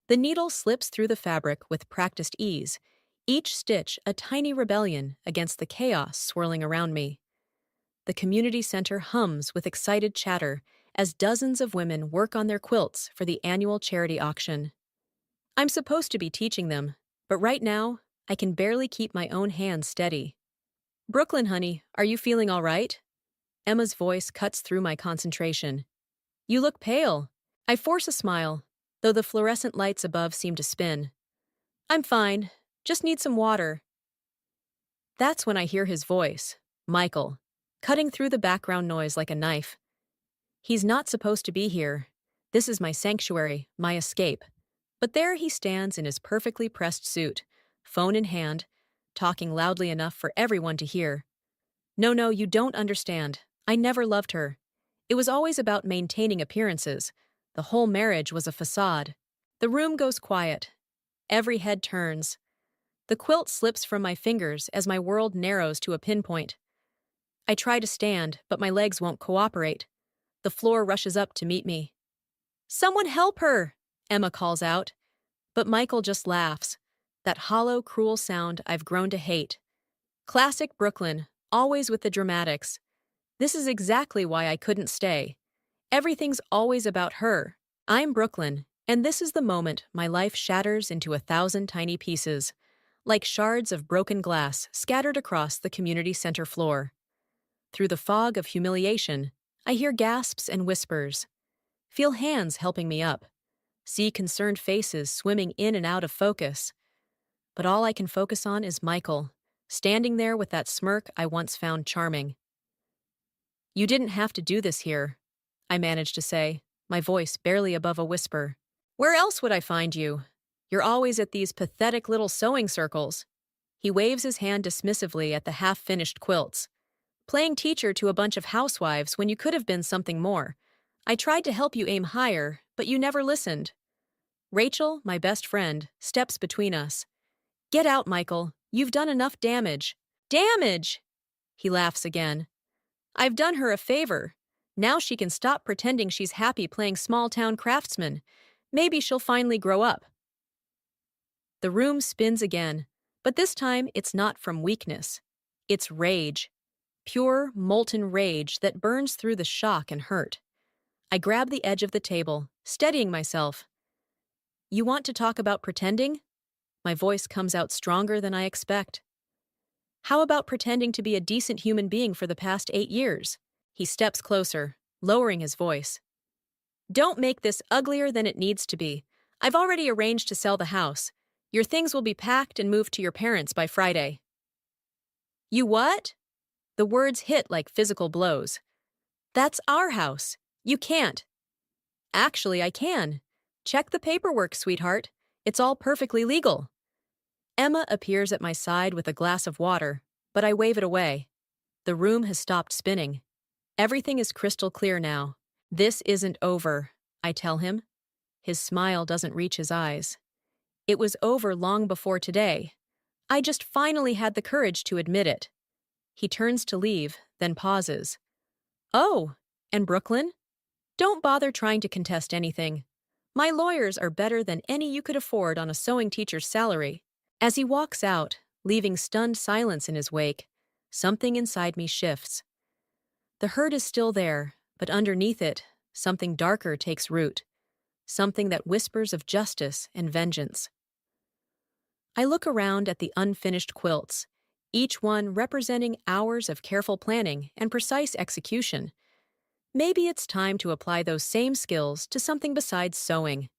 The needle slips through the fabric with practiced ease, each stitch a tiny rebellion against the chaos swirling around me. The community center hums with excited chatter as dozens of women work on their quilts for the annual charity auction. I'm supposed to be teaching them, but right now, I can barely keep my own hands steady. Brooklyn, honey, are you feeling all right? Emma's voice cuts through my concentration. You look pale. I force a smile, though the fluorescent lights above seem to spin. I'm fine. Just need some water. That's when I hear his voice, Michael, cutting through the background noise like a knife. He's not supposed to be here. This is my sanctuary, my escape. But there he stands in his perfectly pressed suit, phone in hand, talking loudly enough for everyone to hear. No, no, you don't understand. I never loved her. It was always about maintaining appearances. The whole marriage was a facade. The room goes quiet. Every head turns. The quilt slips from my fingers as my world narrows to a pinpoint. I try to stand, but my legs won't cooperate. The floor rushes up to meet me. Someone help her! Emma calls out. But Michael just laughs. That hollow, cruel sound I've grown to hate. Classic Brooklyn, always with the dramatics. This is exactly why I couldn't stay. Everything's always about her. I'm Brooklyn, and this is the moment my life shatters into 1,000 tiny pieces, like shards of broken glass scattered across the community center floor. Through the fog of humiliation, I hear gasps and whispers. Feel hands helping me up. See concerned faces swimming in and out of focus. But all I can focus on is Michael, standing there with that smirk I once found charming. You didn't have to do this here, I managed to say, my voice barely above a whisper. Where else would I find you? You're always at these pathetic little sewing circles. He waves his hand dismissively at the half-finished quilts. Playing teacher to a bunch of housewives when you could have been something more. I tried to help you aim higher, but you never listened. Rachel, my best friend, steps between us. Get out, Michael. You've done enough damage. Damage! He laughs again. I've done her a favor. Now she can stop pretending she's happy playing small-town craftsman. Maybe she'll finally grow up. The room spins again, but this time it's not from weakness. It's rage. Pure, molten rage that burns through the shock and hurt. I grab the edge of the table, steadying myself. You want to talk about pretending? My voice comes out stronger than I expect. How about pretending to be a decent human being for the past 8 years? He steps closer, lowering his voice. Don't make this uglier than it needs to be. I've already arranged to sell the house. Your things will be packed and moved to your parents by Friday. You what? The words hit like physical blows. That's our house. You can't. Actually, I can. Check the paperwork, sweetheart. It's all perfectly legal. Emma appears at my side with a glass of water, but I wave it away. The room has stopped spinning. Everything is crystal clear now. This isn't over, I tell him. His smile doesn't reach his eyes. It was over long before today. I just finally had the courage to admit it. He turns to leave, then pauses. Oh, and Brooklyn? Don't bother trying to contest anything. My lawyers are better than any you could afford on a sewing teacher's salary. As he walks out, leaving stunned silence in his wake, something inside me shifts. The hurt is still there, but underneath it, something darker takes root. Something that whispers of justice and vengeance. I look around at the unfinished quilts, each one representing hours of careful planning and precise execution. Maybe it's time to apply those same skills to something besides sewing.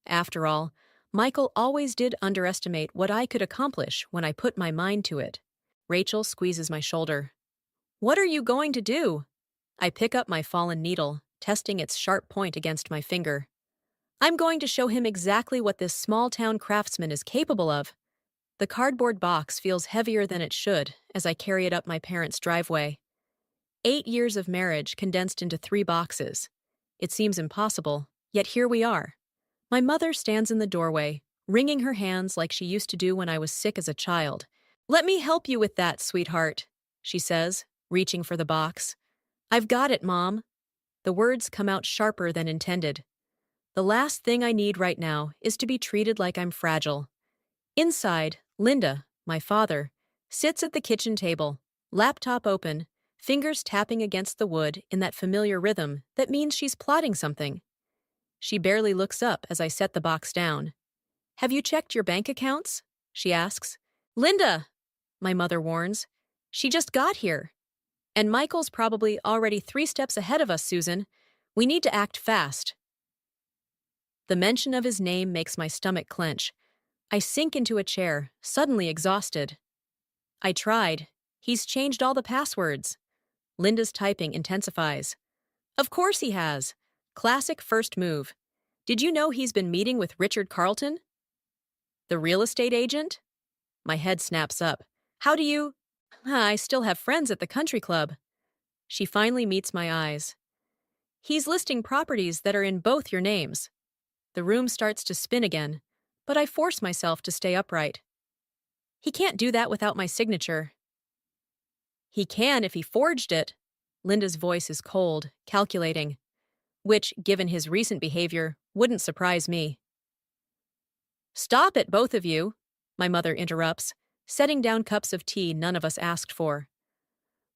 After all, Michael always did underestimate what I could accomplish when I put my mind to it. Rachel squeezes my shoulder. What are you going to do? I pick up my fallen needle, testing its sharp point against my finger. I'm going to show him exactly what this small-town craftsman is capable of. The cardboard box feels heavier than it should as I carry it up my parents' driveway. 8 years of marriage condensed into 3 boxes. It seems impossible, yet here we are. My mother stands in the doorway, wringing her hands like she used to do when I was sick as a child. Let me help you with that, sweetheart, she says, reaching for the box. I've got it, Mom. The words come out sharper than intended. The last thing I need right now is to be treated like I'm fragile. Inside, Linda, my father, sits at the kitchen table, laptop open, fingers tapping against the wood in that familiar rhythm that means she's plotting something. She barely looks up as I set the box down. "Have you checked your bank accounts?" she asks. "Linda!" my mother warns. "She just got here. And Michael's probably already 3 steps ahead of us, Susan. We need to act fast." The mention of his name makes my stomach clench. I sink into a chair, suddenly exhausted. I tried. He's changed all the passwords. Linda's typing intensifies. "Of course he has. Classic first move. Did you know he's been meeting with Richard Carlton? The real estate agent?" My head snaps up. "How do you—" "I still have friends at the country club." She finally meets my eyes. "He's listing properties that are in both your names." The room starts to spin again, but I force myself to stay upright. "He can't do that without my signature." "He can if he forged it." Linda's voice is cold, calculating, which, given his recent behavior, wouldn't surprise me. "Stop it, both of you," my mother interrupts, setting down cups of tea none of us asked for.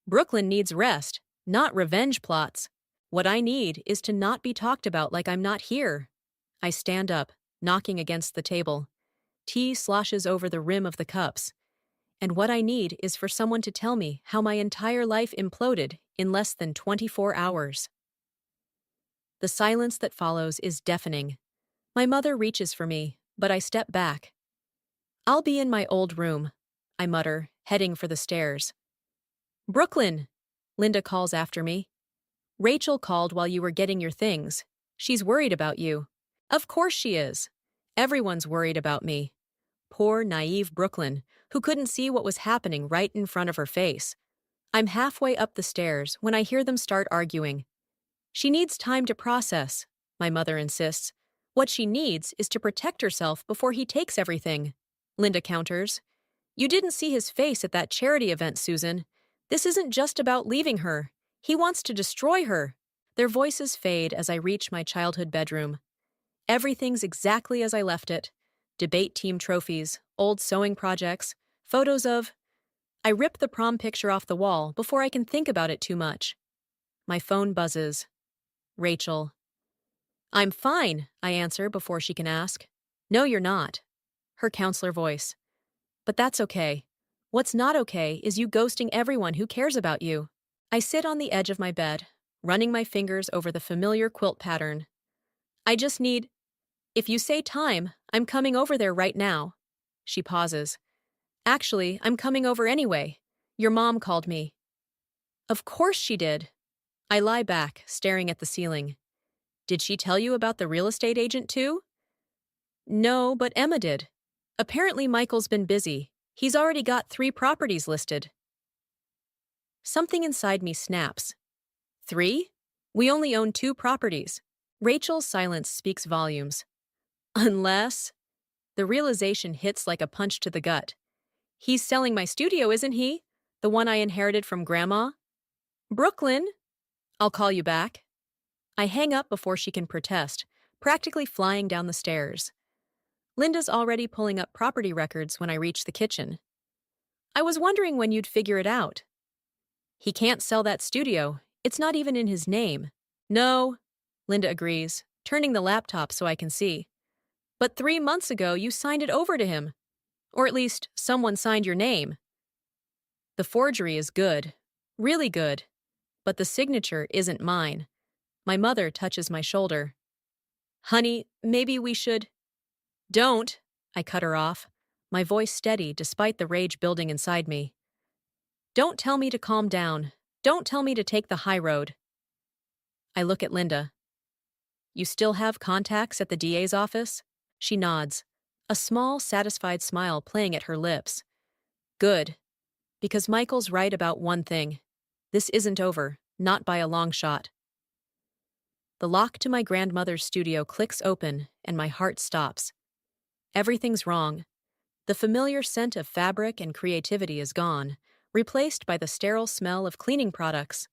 "Brooklyn needs rest, not revenge plots. What I need is to not be talked about like I'm not here." I stand up, knocking against the table. Tea sloshes over the rim of the cups. And what I need is for someone to tell me how my entire life imploded in less than 24 hours. The silence that follows is deafening. My mother reaches for me, but I step back. "I'll be in my old room," I mutter, heading for the stairs. "Brooklyn!" Linda calls after me. "Rachel called while you were getting your things. She's worried about you." Of course she is. Everyone's worried about me. Poor, naive Brooklyn, who couldn't see what was happening right in front of her face. I'm halfway up the stairs when I hear them start arguing. "She needs time to process," my mother insists. "What she needs is to protect herself before he takes everything," Linda counters. "You didn't see his face at that charity event, Susan. This isn't just about leaving her. He wants to destroy her." Their voices fade as I reach my childhood bedroom. Everything's exactly as I left it. Debate team trophies, old sewing projects, photos of— I rip the prom picture off the wall before I can think about it too much. My phone buzzes. Rachel. "I'm fine," I answer before she can ask. "No, you're not." Her counselor voice. "But that's okay. What's not okay is you ghosting everyone who cares about you." I sit on the edge of my bed, running my fingers over the familiar quilt pattern. "I just need— If you say time, I'm coming over there right now." She pauses. "Actually, I'm coming over anyway. Your mom called me." "Of course she did." I lie back, staring at the ceiling. "Did she tell you about the real estate agent too?" "No, but Emma did. Apparently Michael's been busy. He's already got 3 properties listed." Something inside me snaps. 3? We only own 2 properties. Rachel's silence speaks volumes. Unless— The realization hits like a punch to the gut. "He's selling my studio, isn't he? The one I inherited from Grandma?" "Brooklyn!" "I'll call you back." I hang up before she can protest, practically flying down the stairs. Linda's already pulling up property records when I reach the kitchen. "I was wondering when you'd figure it out." "He can't sell that studio. It's not even in his name." "No," Linda agrees, turning the laptop so I can see. "But 3 months ago you signed it over to him. Or at least, someone signed your name." "The forgery is good. Really good. But the signature isn't mine." My mother touches my shoulder. "Honey, maybe we should—" "Don't!" I cut her off, my voice steady despite the rage building inside me. "Don't tell me to calm down. Don't tell me to take the high road." I look at Linda. "You still have contacts at the DA's office?" She nods, a small, satisfied smile playing at her lips. "Good. Because Michael's right about one thing. This isn't over, not by a long shot." The lock to my grandmother's studio clicks open, and my heart stops. Everything's wrong. The familiar scent of fabric and creativity is gone, replaced by the sterile smell of cleaning products.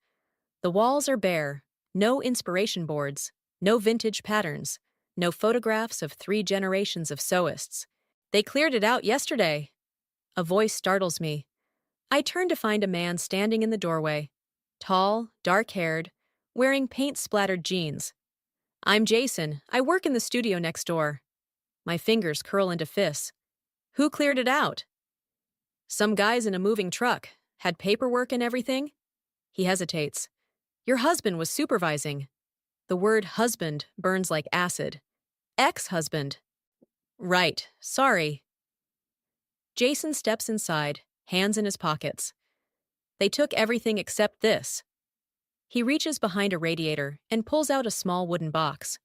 The walls are bare, no inspiration boards, no vintage patterns, No photographs of 3 generations of sewists. They cleared it out yesterday. A voice startles me. I turn to find a man standing in the doorway. Tall, dark-haired, wearing paint-splattered jeans. I'm Jason. I work in the studio next door. My fingers curl into fists. Who cleared it out? Some guys in a moving truck. Had paperwork and everything? He hesitates. Your husband was supervising. The word husband burns like acid. Ex-husband. Right, sorry. Jason steps inside, hands in his pockets. They took everything except this. He reaches behind a radiator and pulls out a small wooden box.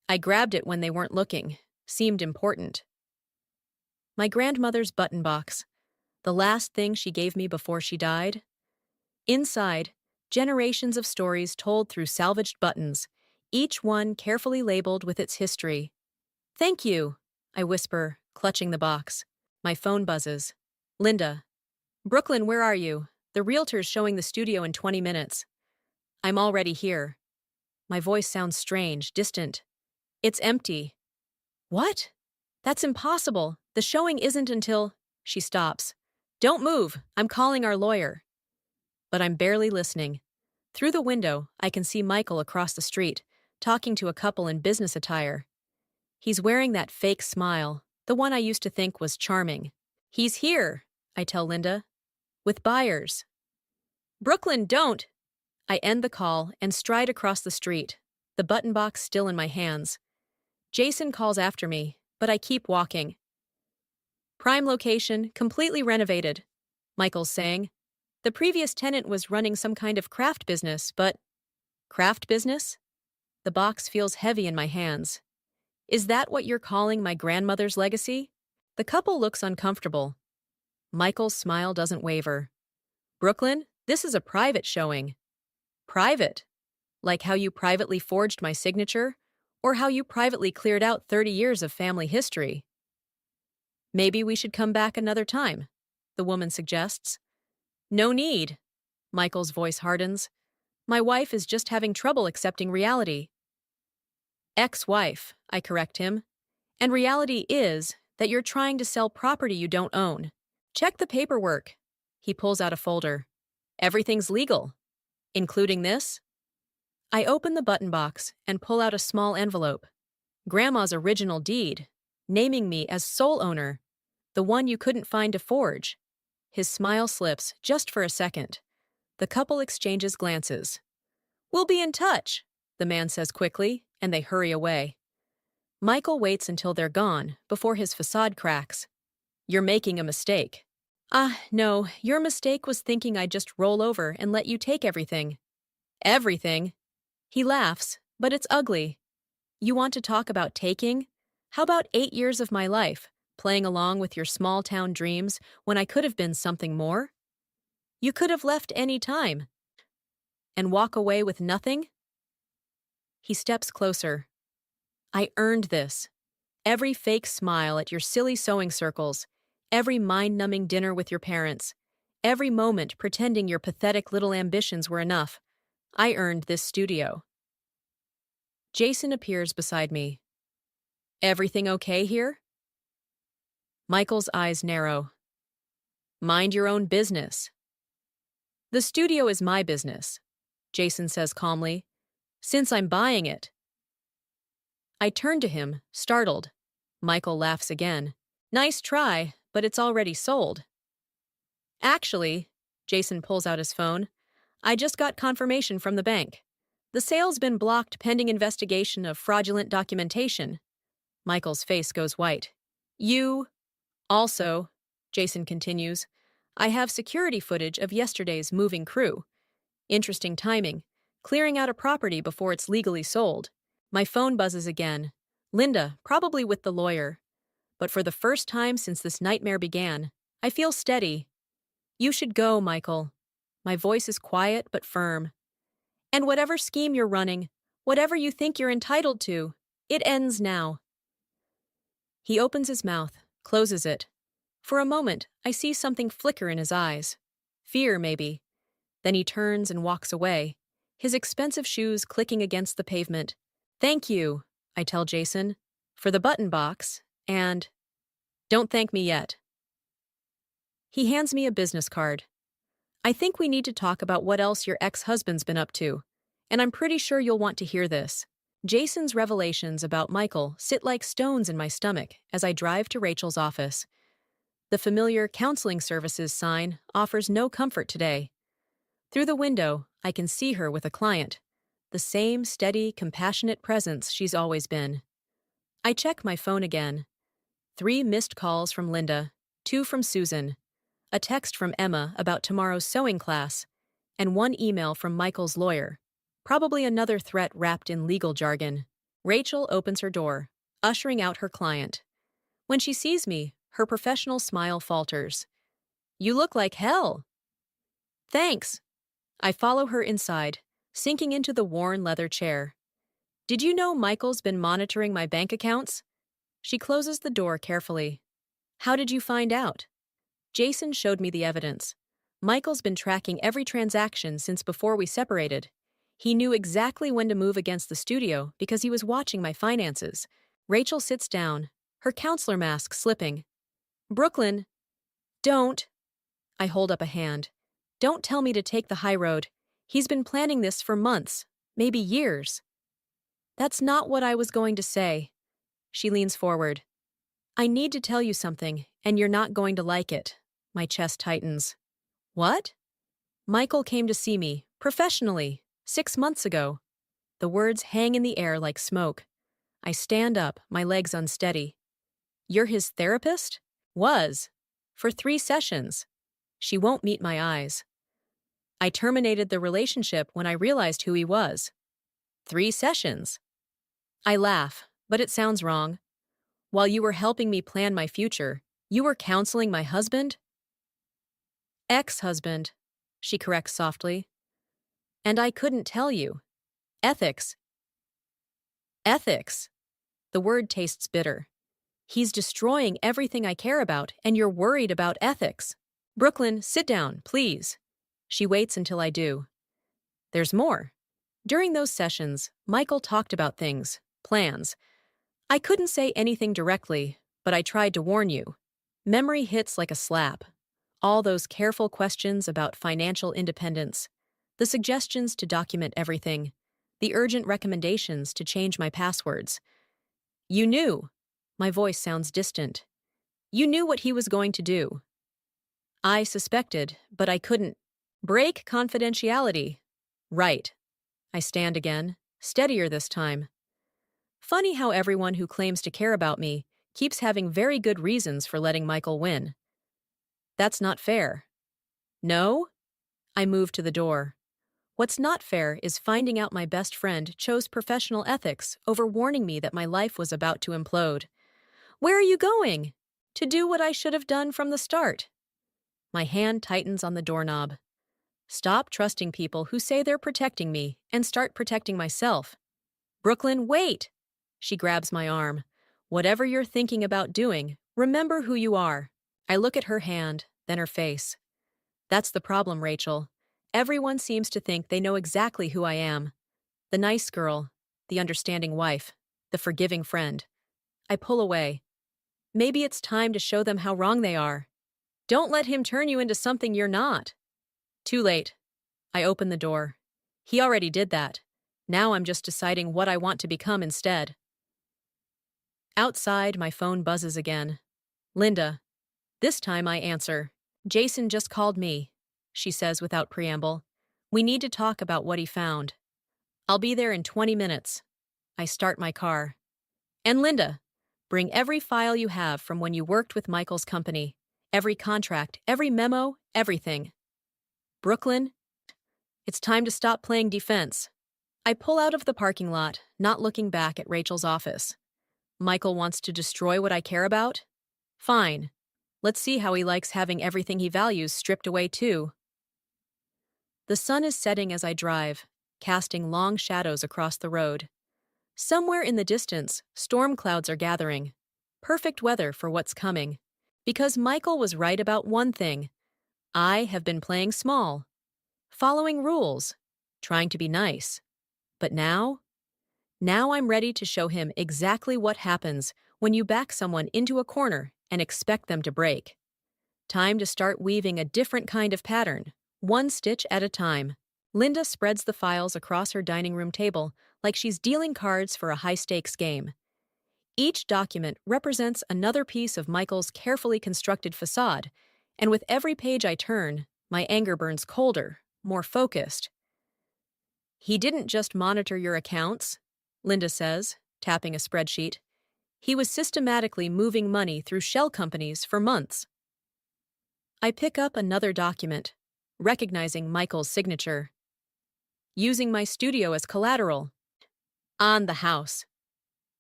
I grabbed it when they weren't looking. Seemed important. My grandmother's button box. The last thing she gave me before she died. Inside, generations of stories told through salvaged buttons, each one carefully labeled with its history. Thank you, I whisper, clutching the box. My phone buzzes. Linda. Brooklyn, where are you? The realtor's showing the studio in 20 minutes. I'm already here. My voice sounds strange, distant. It's empty. What? That's impossible. The showing isn't until... She stops. Don't move. I'm calling our lawyer. But I'm barely listening. Through the window, I can see Michael across the street, talking to a couple in business attire. He's wearing that fake smile, the one I used to think was charming. He's here, I tell Linda. With buyers. Brooklyn, don't! I end the call and stride across the street, the button box still in my hands. Jason calls after me, but I keep walking. Prime location, completely renovated, Michael's saying. The previous tenant was running some kind of craft business, but... Craft business? The box feels heavy in my hands. Is that what you're calling my grandmother's legacy? The couple looks uncomfortable. Michael's smile doesn't waver. Brooklyn, this is a private showing. Private? Like how you privately forged my signature? Or how you privately cleared out 30 years of family history? Maybe we should come back another time, the woman suggests. No need. Michael's voice hardens. My wife is just having trouble accepting reality. Ex-wife, I correct him. And reality is that you're trying to sell property you don't own. Check the paperwork. He pulls out a folder. Everything's legal. Including this? I open the button box and pull out a small envelope. Grandma's original deed, naming me as sole owner, the one you couldn't find to forge. His smile slips just for a second. The couple exchanges glances. We'll be in touch, the man says quickly, and they hurry away. Michael waits until they're gone before his facade cracks. You're making a mistake. No, your mistake was thinking I'd just roll over and let you take everything. Everything? He laughs, but it's ugly. You want to talk about taking? How about 8 years of my life, playing along with your small-town dreams when I could have been something more? You could have left any time. And walk away with nothing? He steps closer. I earned this. Every fake smile at your silly sewing circles, every mind-numbing dinner with your parents, every moment pretending your pathetic little ambitions were enough. I earned this studio. Jason appears beside me. Everything okay here? Michael's eyes narrow. Mind your own business. The studio is my business, Jason says calmly, since I'm buying it. I turn to him, startled. Michael laughs again. Nice try, but it's already sold. Actually, Jason pulls out his phone, I just got confirmation from the bank. The sale's been blocked pending investigation of fraudulent documentation. Michael's face goes white. You... Also, Jason continues, I have security footage of yesterday's moving crew. Interesting timing, clearing out a property before it's legally sold. My phone buzzes again. Linda, probably with the lawyer. But for the first time since this nightmare began, I feel steady. You should go, Michael. My voice is quiet but firm. And whatever scheme you're running, whatever you think you're entitled to, it ends now. He opens his mouth, closes it. For a moment, I see something flicker in his eyes. Fear, maybe. Then he turns and walks away, his expensive shoes clicking against the pavement. Thank you, I tell Jason, for the button box, and don't thank me yet. He hands me a business card. I think we need to talk about what else your ex-husband's been up to, and I'm pretty sure you'll want to hear this. Jason's revelations about Michael sit like stones in my stomach as I drive to Rachel's office. The familiar counseling services sign offers no comfort today. Through the window, I can see her with a client, the same steady, compassionate presence she's always been. I check my phone again. 3 missed calls from Linda, 2 from Susan, a text from Emma about tomorrow's sewing class, and 1 email from Michael's lawyer, probably another threat wrapped in legal jargon. Rachel opens her door, ushering out her client. When she sees me, her professional smile falters. "You look like hell." "Thanks." I follow her inside, sinking into the worn leather chair. "Did you know Michael's been monitoring my bank accounts?" She closes the door carefully. "How did you find out?" "Jason showed me the evidence. Michael's been tracking every transaction since before we separated. He knew exactly when to move against the studio because he was watching my finances." Rachel sits down, her counselor mask slipping. "Brooklyn, don't." I hold up a hand. "Don't tell me to take the high road. He's been planning this for months, maybe years." "That's not what I was going to say." She leans forward. "I need to tell you something, and you're not going to like it." My chest tightens. "What?" "Michael came to see me, professionally, 6 months ago." The words hang in the air like smoke. I stand up, my legs unsteady. "You're his therapist?" "Was. For 3 sessions." She won't meet my eyes. "I terminated the relationship when I realized who he was." 3 sessions. I laugh, but it sounds wrong. "While you were helping me plan my future, you were counseling my husband?" "Ex-husband," she corrects softly. "And I couldn't tell you. Ethics." "Ethics." The word tastes bitter. "He's destroying everything I care about, and you're worried about ethics." "Brooklyn, sit down, please." She waits until I do. There's more. During those sessions, Michael talked about things, plans. I couldn't say anything directly, but I tried to warn you. Memory hits like a slap. All those careful questions about financial independence, the suggestions to document everything, the urgent recommendations to change my passwords. "You knew." My voice sounds distant. "You knew what he was going to do." "I suspected, but I couldn't." "Break confidentiality." "Right." I stand again, steadier this time. "Funny how everyone who claims to care about me keeps having very good reasons for letting Michael win." "That's not fair." "No?" I move to the door. What's not fair is finding out my best friend chose professional ethics over warning me that my life was about to implode. "Where are you going?" "To do what I should have done from the start." My hand tightens on the doorknob. Stop trusting people who say they're protecting me and start protecting myself. "Brooklyn, wait!" She grabs my arm. "Whatever you're thinking about doing, remember who you are." I look at her hand, then her face. "That's the problem, Rachel. Everyone seems to think they know exactly who I am. The nice girl, the understanding wife, the forgiving friend." I pull away. "Maybe it's time to show them how wrong they are." "Don't let him turn you into something you're not." "Too late." I open the door. "He already did that. Now I'm just deciding what I want to become instead." Outside, my phone buzzes again. "Linda." This time I answer. "Jason just called me," she says without preamble. "We need to talk about what he found." "I'll be there in 20 minutes. I start my car. "And Linda, bring every file you have from when you worked with Michael's company. Every contract, every memo, everything." "Brooklyn, it's time to stop playing defense." I pull out of the parking lot, not looking back at Rachel's office. "Michael wants to destroy what I care about? Fine. Let's see how he likes having everything he values stripped away too." The sun is setting as I drive, casting long shadows across the road. Somewhere in the distance, storm clouds are gathering. Perfect weather for what's coming. Because Michael was right about one thing. I have been playing small, following rules, trying to be nice. But now? Now I'm ready to show him exactly what happens when you back someone into a corner and expect them to break. Time to start weaving a different kind of pattern, one stitch at a time. Linda spreads the files across her dining room table like she's dealing cards for a high-stakes game. Each document represents another piece of Michael's carefully constructed facade, and with every page I turn, my anger burns colder, more focused. He didn't just monitor your accounts, Linda says, tapping a spreadsheet. He was systematically moving money through shell companies for months. I pick up another document, recognizing Michael's signature. Using my studio as collateral. On the house.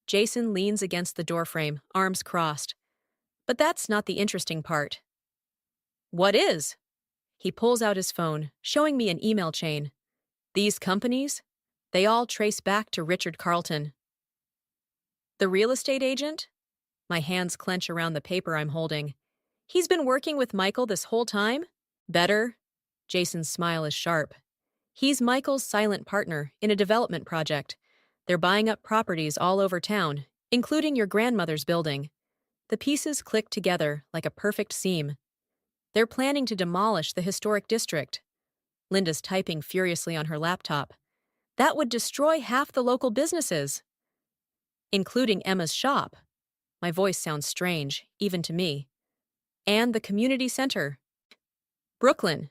Jason leans against the doorframe, arms crossed. But that's not the interesting part. What is? He pulls out his phone, showing me an email chain. These companies? They all trace back to Richard Carlton. The real estate agent? My hands clench around the paper I'm holding. He's been working with Michael this whole time? Better? Jason's smile is sharp. He's Michael's silent partner in a development project. They're buying up properties all over town, including your grandmother's building. The pieces click together like a perfect seam. They're planning to demolish the historic district. Linda's typing furiously on her laptop. That would destroy half the local businesses, including Emma's shop. My voice sounds strange, even to me. And the community center. Brooklyn.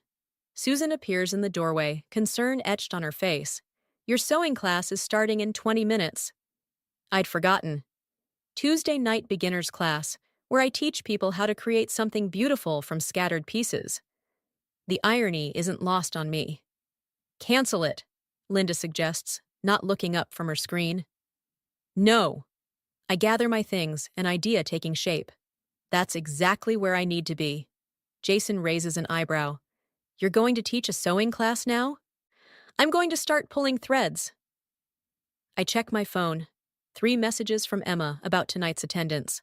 Susan appears in the doorway, concern etched on her face. Your sewing class is starting in 20 minutes. I'd forgotten. Tuesday night beginners class, where I teach people how to create something beautiful from scattered pieces. The irony isn't lost on me. Cancel it, Linda suggests, not looking up from her screen. No. I gather my things, an idea taking shape. That's exactly where I need to be. Jason raises an eyebrow. You're going to teach a sewing class now? I'm going to start pulling threads. I check my phone. 3 messages from Emma about tonight's attendance.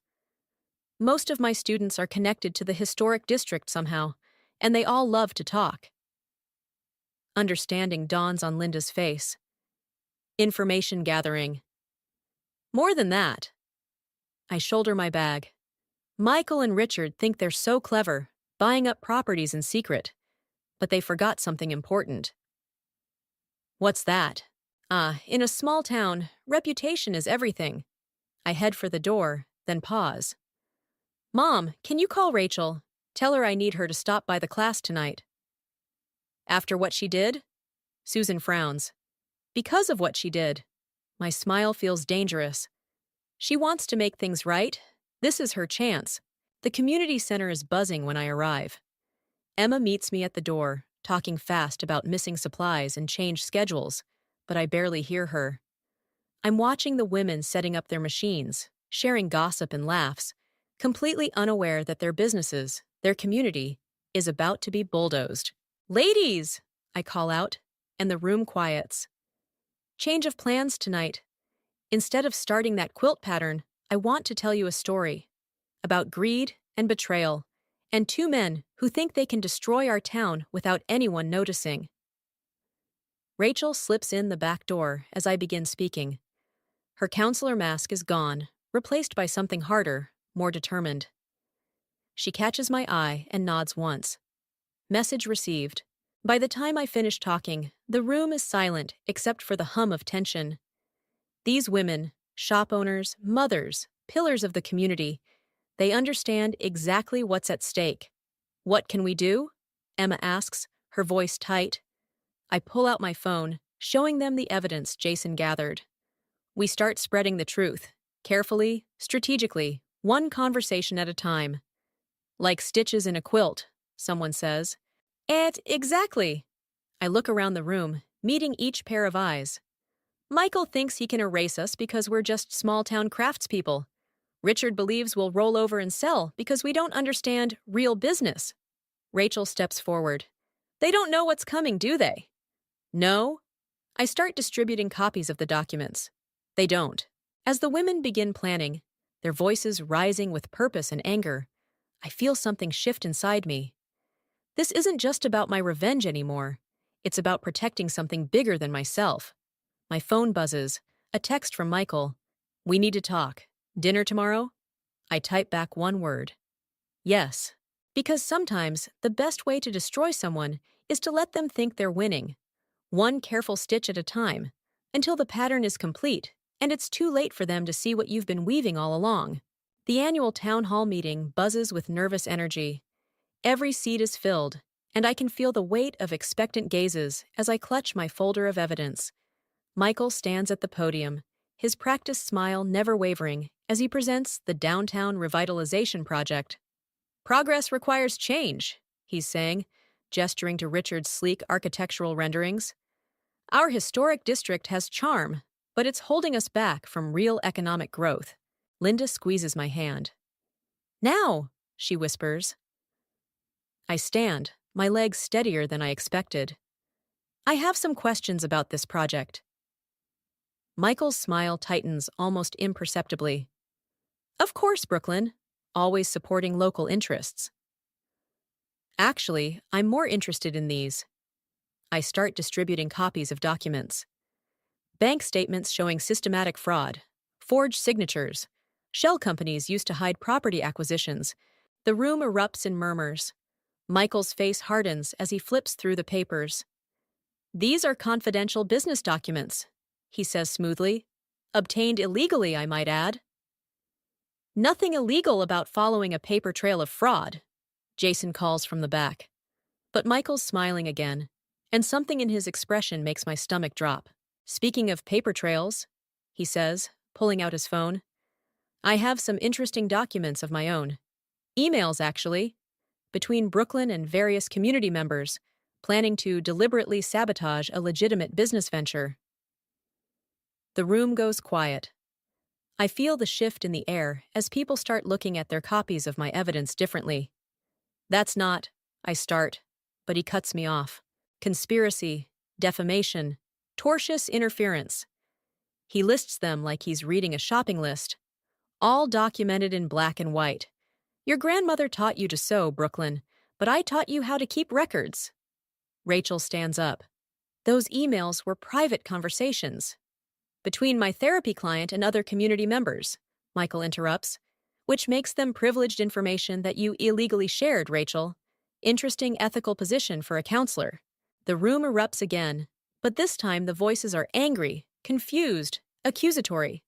Most of my students are connected to the historic district somehow, and they all love to talk. Understanding dawns on Linda's face. Information gathering. More than that. I shoulder my bag. Michael and Richard think they're so clever, buying up properties in secret. But they forgot something important. What's that? In a small town, reputation is everything. I head for the door, then pause. Mom, can you call Rachel? Tell her I need her to stop by the class tonight. After what she did? Susan frowns. Because of what she did. My smile feels dangerous. She wants to make things right. This is her chance. The community center is buzzing when I arrive. Emma meets me at the door, talking fast about missing supplies and changed schedules, but I barely hear her. I'm watching the women setting up their machines, sharing gossip and laughs, completely unaware that their businesses, their community, is about to be bulldozed. Ladies! I call out, and the room quiets. Change of plans tonight. Instead of starting that quilt pattern, I want to tell you a story about greed and betrayal, and 2 men who think they can destroy our town without anyone noticing. Rachel slips in the back door as I begin speaking. Her counselor mask is gone, replaced by something harder, more determined. She catches my eye and nods once. Message received. By the time I finish talking, the room is silent except for the hum of tension. These women, shop owners, mothers, pillars of the community, they understand exactly what's at stake. What can we do? Emma asks, her voice tight. I pull out my phone, showing them the evidence Jason gathered. We start spreading the truth, carefully, strategically, one conversation at a time. Like stitches in a quilt, someone says. Exactly. I look around the room, meeting each pair of eyes. Michael thinks he can erase us because we're just small-town craftspeople. Richard believes we'll roll over and sell because we don't understand real business. Rachel steps forward. They don't know what's coming, do they? No. I start distributing copies of the documents. They don't. As the women begin planning, their voices rising with purpose and anger, I feel something shift inside me. This isn't just about my revenge anymore. It's about protecting something bigger than myself. My phone buzzes. A text from Michael. We need to talk. Dinner tomorrow? I type back one word. Yes. Because sometimes the best way to destroy someone is to let them think they're winning, one careful stitch at a time, until the pattern is complete and it's too late for them to see what you've been weaving all along. The annual town hall meeting buzzes with nervous energy. Every seat is filled, and I can feel the weight of expectant gazes as I clutch my folder of evidence. Michael stands at the podium, his practiced smile never wavering as he presents the Downtown Revitalization Project. Progress requires change, he's saying, gesturing to Richard's sleek architectural renderings. Our historic district has charm, but it's holding us back from real economic growth. Linda squeezes my hand. Now, she whispers. I stand, my legs steadier than I expected. I have some questions about this project. Michael's smile tightens almost imperceptibly. Of course, Brooklyn, always supporting local interests. Actually, I'm more interested in these. I start distributing copies of documents. Bank statements showing systematic fraud, forged signatures, shell companies used to hide property acquisitions. The room erupts in murmurs. Michael's face hardens as he flips through the papers. These are confidential business documents, he says smoothly. Obtained illegally, I might add. Nothing illegal about following a paper trail of fraud, Jason calls from the back. But Michael's smiling again, and something in his expression makes my stomach drop. Speaking of paper trails, he says, pulling out his phone, I have some interesting documents of my own. Emails, actually, between Brooklyn and various community members, planning to deliberately sabotage a legitimate business venture. The room goes quiet. I feel the shift in the air as people start looking at their copies of my evidence differently. That's not, I start, but he cuts me off. Conspiracy, defamation, tortious interference. He lists them like he's reading a shopping list, all documented in black and white. Your grandmother taught you to sew, Brooklyn, but I taught you how to keep records. Rachel stands up. Those emails were private conversations. Between my therapy client and other community members, Michael interrupts, which makes them privileged information that you illegally shared, Rachel. Interesting ethical position for a counselor. The room erupts again, but this time the voices are angry, confused, accusatory.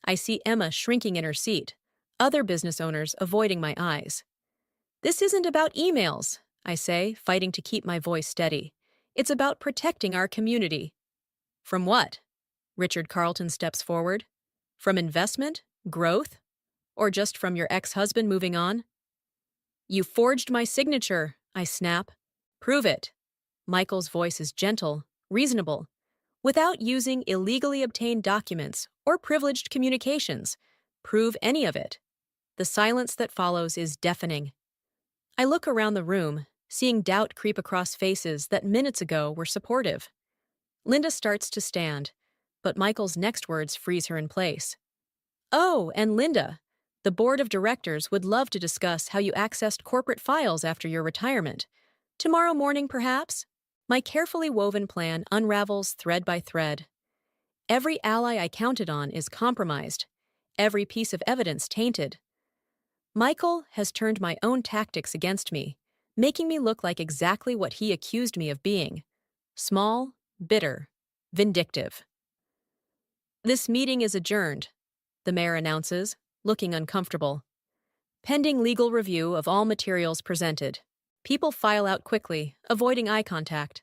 I see Emma shrinking in her seat, other business owners avoiding my eyes. This isn't about emails, I say, fighting to keep my voice steady. It's about protecting our community. From what? Richard Carlton steps forward. From investment? Growth? Or just from your ex-husband moving on? You forged my signature, I snap. Prove it. Michael's voice is gentle, reasonable. Without using illegally obtained documents or privileged communications, prove any of it. The silence that follows is deafening. I look around the room, seeing doubt creep across faces that minutes ago were supportive. Linda starts to stand, but Michael's next words freeze her in place. Oh, and Linda, the board of directors would love to discuss how you accessed corporate files after your retirement. Tomorrow morning, perhaps? My carefully woven plan unravels thread by thread. Every ally I counted on is compromised, every piece of evidence tainted. Michael has turned my own tactics against me, making me look like exactly what he accused me of being. Small, bitter, vindictive. This meeting is adjourned, the mayor announces, looking uncomfortable. Pending legal review of all materials presented. People file out quickly, avoiding eye contact.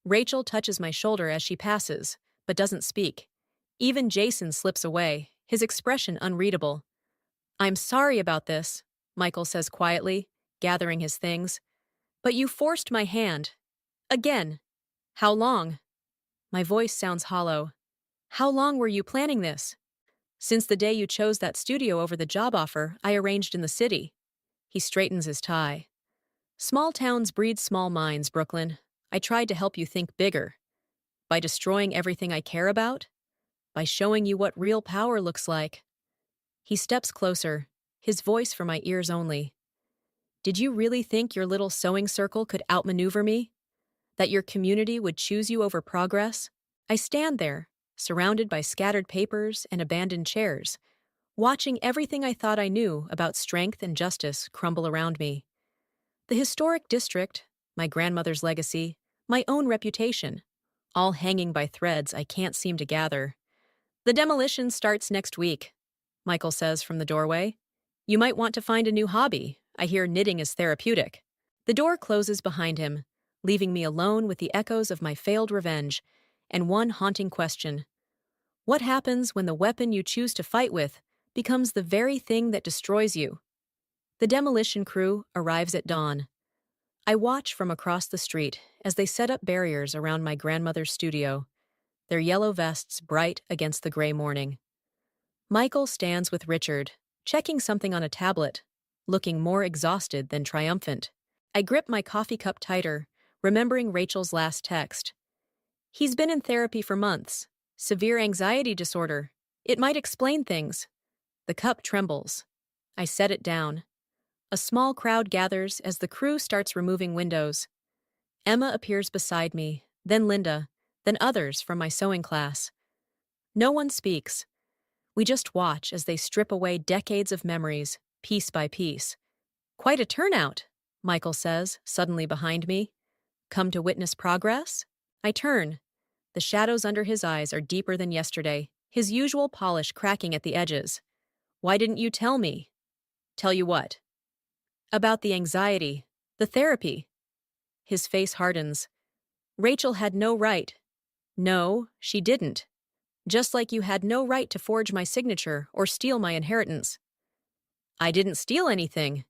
Rachel touches my shoulder as she passes, but doesn't speak. Even Jason slips away, his expression unreadable. I'm sorry about this, Michael says quietly, gathering his things. But you forced my hand. Again. How long? My voice sounds hollow. How long were you planning this? Since the day you chose that studio over the job offer I arranged in the city. He straightens his tie. Small towns breed small minds, Brooklyn. I tried to help you think bigger. By destroying everything I care about? By showing you what real power looks like. He steps closer, his voice for my ears only. Did you really think your little sewing circle could outmaneuver me? That your community would choose you over progress? I stand there, surrounded by scattered papers and abandoned chairs, watching everything I thought I knew about strength and justice crumble around me. The historic district, my grandmother's legacy, my own reputation, all hanging by threads I can't seem to gather. The demolition starts next week, Michael says from the doorway. You might want to find a new hobby. I hear knitting is therapeutic. The door closes behind him, leaving me alone with the echoes of my failed revenge and one haunting question. What happens when the weapon you choose to fight with becomes the very thing that destroys you? The demolition crew arrives at dawn. I watch from across the street as they set up barriers around my grandmother's studio, their yellow vests bright against the gray morning. Michael stands with Richard, checking something on a tablet, looking more exhausted than triumphant. I grip my coffee cup tighter, remembering Rachel's last text. He's been in therapy for months. Severe anxiety disorder. It might explain things. The cup trembles. I set it down. A small crowd gathers as the crew starts removing windows. Emma appears beside me, then Linda, then others from my sewing class. No one speaks. We just watch as they strip away decades of memories, piece by piece. Quite a turnout, Michael says, suddenly behind me. Come to witness progress? I turn. The shadows under his eyes are deeper than yesterday, his usual polish cracking at the edges. Why didn't you tell me? Tell you what? About the anxiety, the therapy. His face hardens. Rachel had no right. No, she didn't. Just like you had no right to forge my signature or steal my inheritance. I didn't steal anything.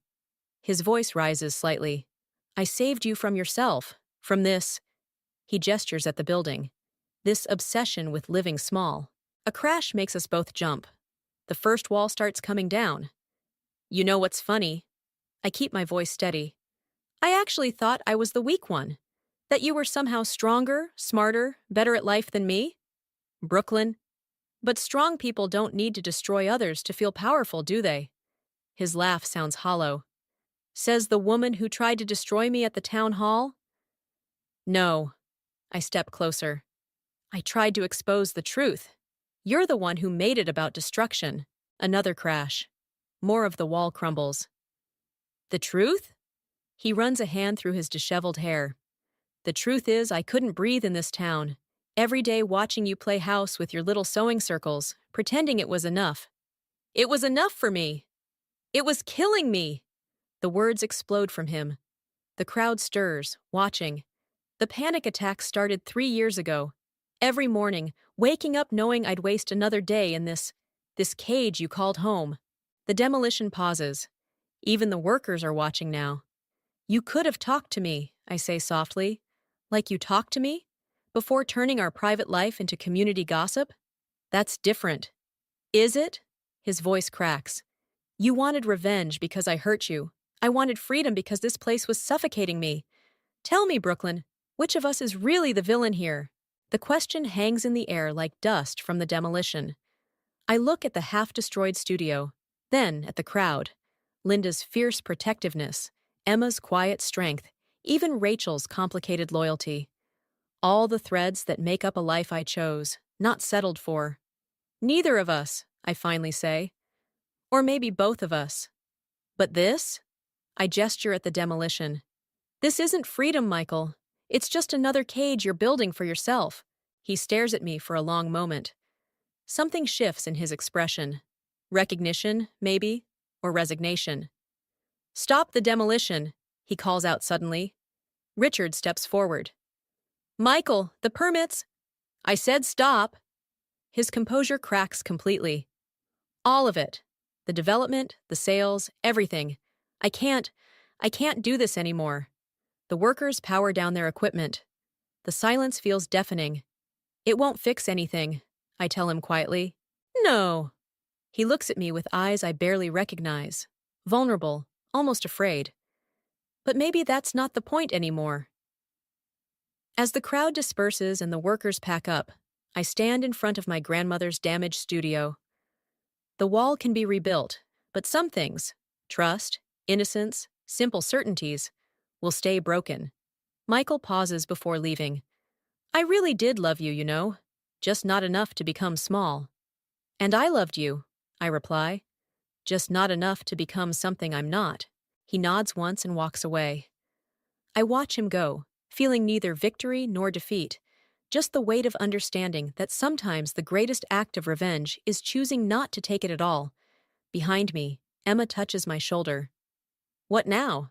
His voice rises slightly. I saved you from yourself, from this. He gestures at the building. This obsession with living small. A crash makes us both jump. The first wall starts coming down. You know what's funny? I keep my voice steady. I actually thought I was the weak one. That you were somehow stronger, smarter, better at life than me. Brooklyn. But strong people don't need to destroy others to feel powerful, do they? His laugh sounds hollow. Says the woman who tried to destroy me at the town hall? No. I step closer. I tried to expose the truth. You're the one who made it about destruction. Another crash. More of the wall crumbles. The truth? He runs a hand through his disheveled hair. The truth is, I couldn't breathe in this town. Every day watching you play house with your little sewing circles, pretending it was enough. It was enough for me. It was killing me. The words explode from him. The crowd stirs, watching. The panic attack started 3 years ago. Every morning, waking up knowing I'd waste another day in this cage you called home. The demolition pauses. Even the workers are watching now. You could have talked to me, I say softly. Like you talked to me? Before turning our private life into community gossip? That's different. Is it? His voice cracks. You wanted revenge because I hurt you. I wanted freedom because this place was suffocating me. Tell me, Brooklyn, which of us is really the villain here? The question hangs in the air like dust from the demolition. I look at the half-destroyed studio, then at the crowd. Linda's fierce protectiveness, Emma's quiet strength, even Rachel's complicated loyalty. All the threads that make up a life I chose, not settled for. Neither of us, I finally say. Or maybe both of us. But this? I gesture at the demolition. This isn't freedom, Michael. It's just another cage you're building for yourself. He stares at me for a long moment. Something shifts in his expression. Recognition, maybe, or resignation. Stop the demolition, he calls out suddenly. Richard steps forward. Michael, the permits! I said stop. His composure cracks completely. All of it. The development, the sales, everything. I can't do this anymore. The workers power down their equipment. The silence feels deafening. It won't fix anything, I tell him quietly. No. He looks at me with eyes I barely recognize. Vulnerable, almost afraid. But maybe that's not the point anymore. As the crowd disperses and the workers pack up, I stand in front of my grandmother's damaged studio. The wall can be rebuilt, but some things, trust, innocence, simple certainties, will stay broken. Michael pauses before leaving. I really did love you, you know. just not enough to become small. And I loved you, I reply, just not enough to become something I'm not. He nods once and walks away. I watch him go, feeling neither victory nor defeat, just the weight of understanding that sometimes the greatest act of revenge is choosing not to take it at all. Behind me, Emma touches my shoulder. What now?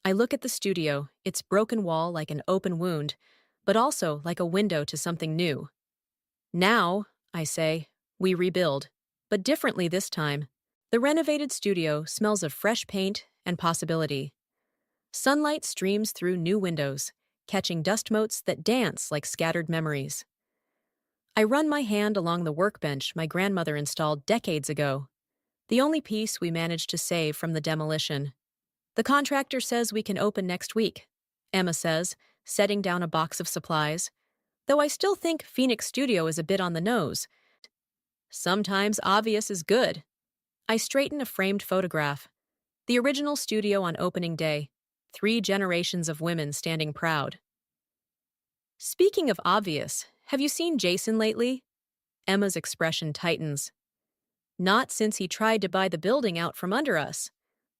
I look at the studio, its broken wall like an open wound, but also like a window to something new. Now, I say, we rebuild, but differently this time. The renovated studio smells of fresh paint and possibility. Sunlight streams through new windows, catching dust motes that dance like scattered memories. I run my hand along the workbench my grandmother installed decades ago, the only piece we managed to save from the demolition. The contractor says we can open next week, Emma says, setting down a box of supplies, though I still think Phoenix Studio is a bit on the nose. Sometimes obvious is good. I straighten a framed photograph. The original studio on opening day. 3 generations of women standing proud. Speaking of obvious, have you seen Jason lately? Emma's expression tightens. Not since he tried to buy the building out from under us.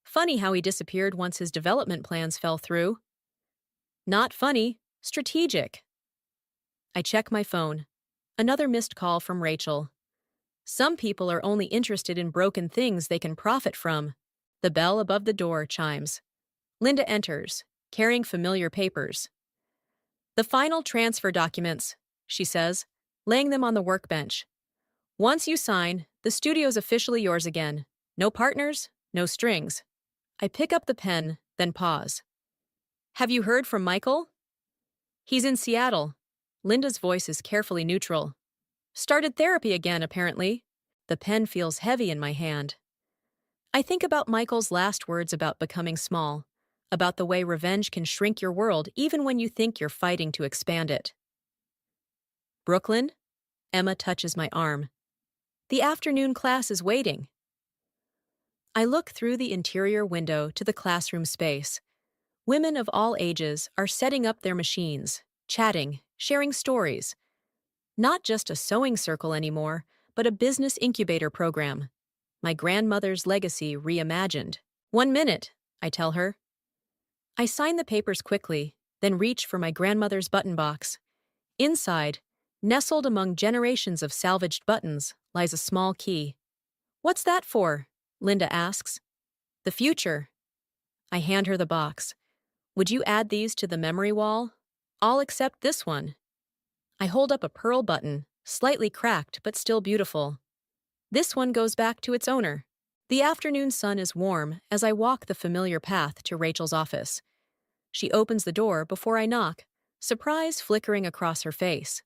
Funny how he disappeared once his development plans fell through. Not funny, strategic. I check my phone. Another missed call from Rachel. Some people are only interested in broken things they can profit from. The bell above the door chimes. Linda enters, carrying familiar papers. The final transfer documents, she says, laying them on the workbench. Once you sign, the studio's officially yours again. No partners, no strings. I pick up the pen, then pause. Have you heard from Michael? He's in Seattle. Linda's voice is carefully neutral. Started therapy again, apparently. The pen feels heavy in my hand. I think about Michael's last words about becoming small, about the way revenge can shrink your world even when you think you're fighting to expand it. Brooklyn? Emma touches my arm. The afternoon class is waiting. I look through the interior window to the classroom space. Women of all ages are setting up their machines, chatting, sharing stories. Not just a sewing circle anymore, but a business incubator program. My grandmother's legacy reimagined. 1 minute, I tell her. I sign the papers quickly, then reach for my grandmother's button box. Inside, nestled among generations of salvaged buttons, lies a small key. What's that for? Linda asks. The future. I hand her the box. Would you add these to the memory wall? All except this one. I hold up a pearl button, slightly cracked but still beautiful. This one goes back to its owner. The afternoon sun is warm as I walk the familiar path to Rachel's office. She opens the door before I knock, surprise flickering across her face.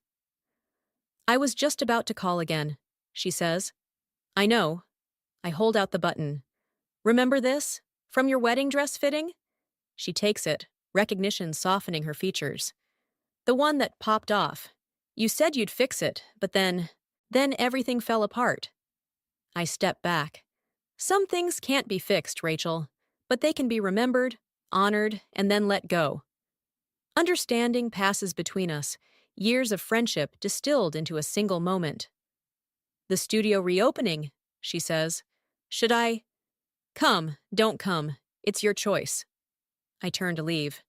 I was just about to call again, she says. I know. I hold out the button. Remember this? From your wedding dress fitting? She takes it, recognition softening her features. The one that popped off. You said you'd fix it, but then everything fell apart. I step back. Some things can't be fixed, Rachel, but they can be remembered, honored, and then let go. Understanding passes between us, years of friendship distilled into a single moment. The studio reopening, she says. Should I? Come, don't come. It's your choice. I turn to leave.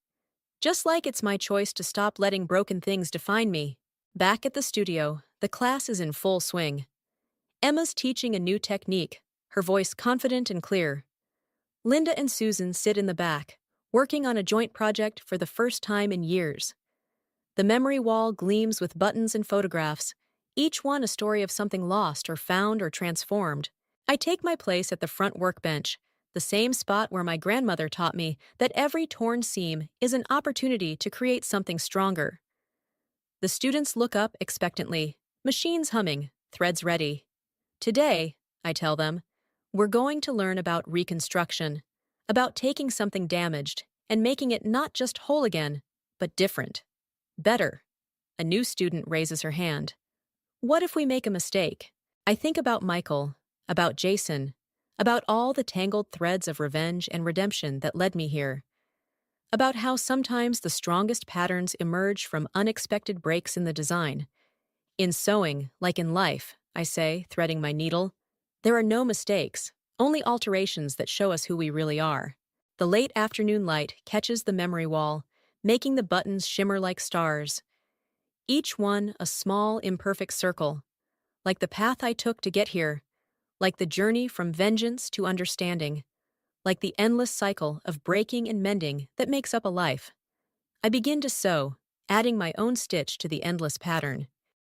Just like it's my choice to stop letting broken things define me. Back at the studio, the class is in full swing. Emma's teaching a new technique, her voice confident and clear. Linda and Susan sit in the back, working on a joint project for the first time in years. The memory wall gleams with buttons and photographs, each one a story of something lost or found or transformed. I take my place at the front workbench, the same spot where my grandmother taught me that every torn seam is an opportunity to create something stronger. The students look up expectantly, machines humming, threads ready. Today, I tell them, we're going to learn about reconstruction, about taking something damaged and making it not just whole again, but different. Better. A new student raises her hand. What if we make a mistake? I think about Michael, about Jason, about all the tangled threads of revenge and redemption that led me here. About how sometimes the strongest patterns emerge from unexpected breaks in the design. In sewing, like in life, I say, threading my needle, there are no mistakes, only alterations that show us who we really are. The late afternoon light catches the memory wall, making the buttons shimmer like stars, each one a small, imperfect circle, like the path I took to get here, like the journey from vengeance to understanding, like the endless cycle of breaking and mending that makes up a life. I begin to sew, adding my own stitch to the endless pattern.